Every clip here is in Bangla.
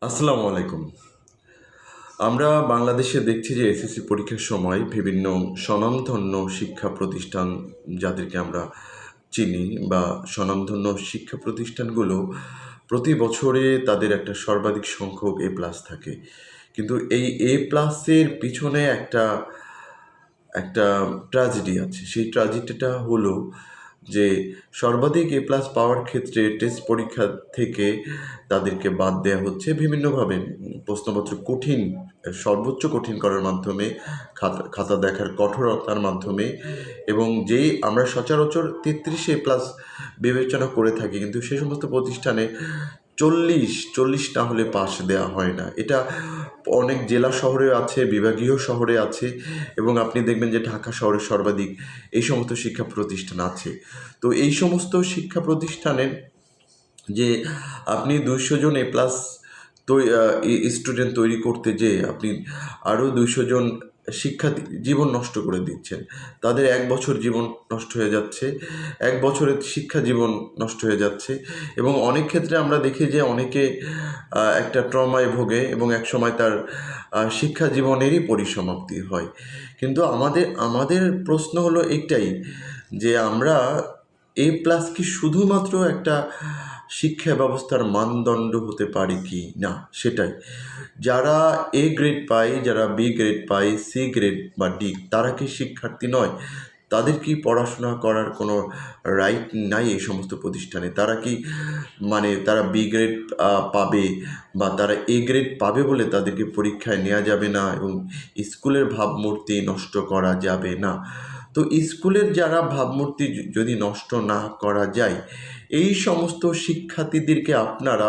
আসসালামু আলাইকুম। আমরা বাংলাদেশে দেখছি যে এসএসসি পরীক্ষার সময় বিভিন্ন স্বনামধন্য শিক্ষা প্রতিষ্ঠান যাদেরকে আমরা চিনি বা স্বনামধন্য শিক্ষা প্রতিষ্ঠানগুলো প্রতি বছরে তাদের একটা সর্বাধিক সংখ্যক এ প্লাস থাকে। কিন্তু এই এ প্লাসের পিছনে একটা একটা ট্র্যাজেডি আছে। সেই ট্র্যাজেডিটা হলো যে সর্বাধিক এ প্লাস পাওয়ার ক্ষেত্রে টেস্ট পরীক্ষা থেকে তাদেরকে বাদ দেওয়া হচ্ছে বিভিন্নভাবে। প্রশ্নপত্র কঠিন, সর্বোচ্চ কঠিন করার মাধ্যমে, খাতা দেখার কঠোরতার মাধ্যমে, এবং যেই আমরা সচরাচর 33 এ প্লাস বিবেচনা করে থাকি, কিন্তু সে সমস্ত প্রতিষ্ঠানে 40 না হলে পাস দেওয়া হয় না। এটা অনেক জেলা শহরে আছে, বিভাগীয় শহরে আছে, এবং আপনি দেখবেন যে ঢাকা শহরে সর্বাধিক এই সমস্ত শিক্ষা প্রতিষ্ঠান আছে। তো এই সমস্ত শিক্ষা প্রতিষ্ঠানের যে আপনি 200 জন এ প্লাস স্টুডেন্ট তৈরি করতে যেয়ে আপনি আরও 200 জন শিক্ষার্থী জীবন নষ্ট করে দিচ্ছেন। তাদের 1 বছর জীবন নষ্ট হয়ে যাচ্ছে, 1 বছরের শিক্ষা জীবন নষ্ট হয়ে যাচ্ছে, এবং অনেক ক্ষেত্রে আমরা দেখি যে অনেকে একটা ট্রমায় ভোগে এবং একসময় তার শিক্ষা জীবনেরই পরিসমাপ্তি হয়। কিন্তু আমাদের প্রশ্ন হলো এইটাই যে আমরা এ প্লাস কি শুধুমাত্র একটা শিক্ষা ব্যবস্থার মানদণ্ড হতে পারে কি না, সেটাই। যারা এ গ্রেড পায়, যারা বি গ্রেড পায়, সি গ্রেড বা ডি, তারা কি শিক্ষার্থী নয়? তাদের কি পড়াশোনা করার কোনো রাইট নাই এই সমস্ত প্রতিষ্ঠানে? তারা কি তারা বি গ্রেড পাবে বা তারা এ গ্রেড পাবে বলে তাদেরকে পরীক্ষায় নেওয়া যাবে না এবং স্কুলের ভাবমূর্তি নষ্ট করা যাবে না? তো স্কুলের যারা ভাবমূর্তি যদি নষ্ট না করা যায়, এই সমস্ত শিক্ষার্থীদেরকে আপনারা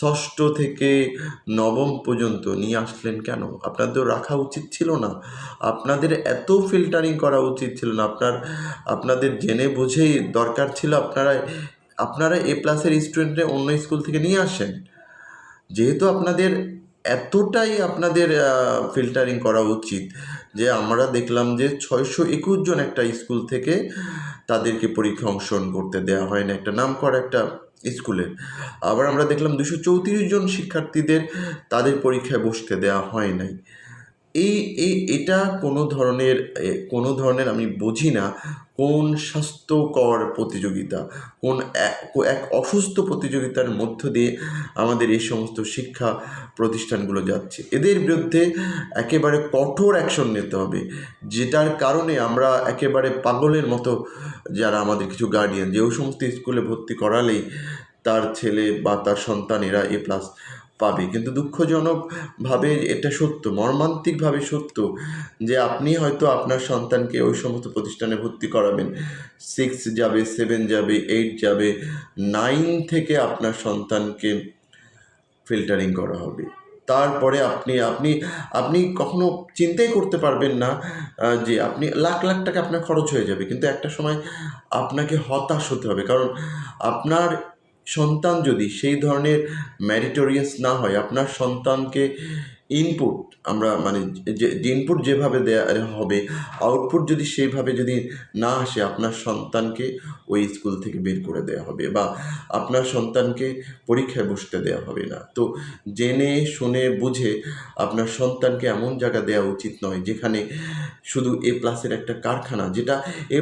ষষ্ঠ থেকে নবম পর্যন্ত নিয়ে আসলেন কেন? আপনাদের রাখা উচিত ছিল না? আপনাদের এত ফিল্টারিং করা উচিত ছিল না? আপনাদের জেনে বুঝেই দরকার ছিল আপনারা এ প্লাসের স্টুডেন্টরা অন্য স্কুল থেকে নিয়ে আসেন। যেহেতু আপনাদের এতটাই ফিল্টারিং করা উচিত যে আমরা দেখলাম যে 621 জন একটা স্কুল থেকে তাদেরকে পরীক্ষা অংশগ্রহণ করতে দেওয়া হয় না, একটা নামকরা একটা স্কুলের। আবার আমরা দেখলাম 234 জন শিক্ষার্থীদের তাদের পরীক্ষায় বসতে দেওয়া হয় নাই। এটা কোনো ধরনের আমি বুঝি না কোন স্বাস্থ্যকর প্রতিযোগিতা, কোন এক অসুস্থ প্রতিযোগিতার মধ্য দিয়ে আমাদের এই সমস্ত শিক্ষা প্রতিষ্ঠানগুলো যাচ্ছে। এদের বিরুদ্ধে একেবারে কঠোর অ্যাকশন নিতে হবে, যেটার কারণে আমরা একেবারে পাগলের মতো যারা আমাদের কিছু গার্ডিয়ান যে ওই সমস্ত স্কুলে ভর্তি করালেই তার ছেলে বা তার সন্তানেরা এ প্লাস পাবে। কিন্তু দুঃখজনকভাবে এটা সত্য, মর্মান্তিকভাবে সত্য যে আপনি হয়তো আপনার সন্তানকে ওই সমস্ত প্রতিষ্ঠানে ভর্তি করাবেন, 6 যাবে, 7 যাবে, 8 যাবে, 9 থেকে আপনার সন্তানকে ফিল্টারিং করা হবে। তারপরে আপনি কখনো চিন্তাই করতে পারবেন না যে আপনি লাখ লাখ টাকা আপনার খরচ হয়ে যাবে, কিন্তু একটা সময় আপনাকে হতাশ হতে হবে। কারণ আপনার সন্তান যদি সেই ধরনের ম্যারিটোরিয়াস না হয়, আপনার সন্তানকে ইনপুট যে ইনপুট যেভাবে দেয়া হবে, আউটপুট যদি সেইভাবে যদি না আসে, আপনার সন্তানকে ওই স্কুল থেকে বের করে দেওয়া হবে বা আপনার সন্তানকে পরীক্ষায় বসতে দেওয়া হবে না। তো জেনে শুনে বুঝে আপনার সন্তানকে এমন জায়গা দেওয়া উচিত নয় যেখানে শুধু এ প্লাসের একটা কারখানা, যেটা এ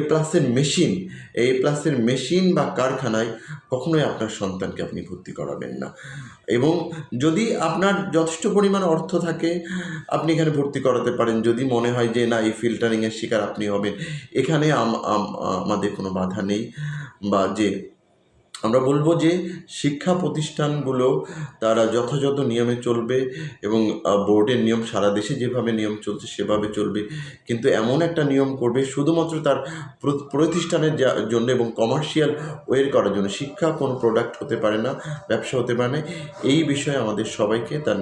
প্লাসের মেশিন বা কারখানায় কখনোই আপনার সন্তানকে আপনি ভর্তি করাবেন না। এবং যদি আপনার যথেষ্ট পরিমাণ অর্থ থাকে, আপনি এখানে ভর্তি করাতে পারেন। যদি মনে হয় যে না, এই ফিল্টারিংয়ের শিকার আপনি হবেন, এখানে আমাদের কোনো বাধা নেই। বা যে আমরা বলবো যে শিক্ষা প্রতিষ্ঠানগুলো তারা যথাযথ নিয়মে চলবে এবং বোর্ডের নিয়ম সারা দেশে যেভাবে নিয়ম চলছে সেভাবে চলবে, কিন্তু এমন একটা নিয়ম করবে শুধুমাত্র তার প্রতিষ্ঠানের জন্য এবং কমার্শিয়াল ওয়ের করার জন্য। শিক্ষা কোনো প্রোডাক্ট হতে পারে না, ব্যবসা হতে পারে না। এই বিষয়ে আমাদের সবাইকে তার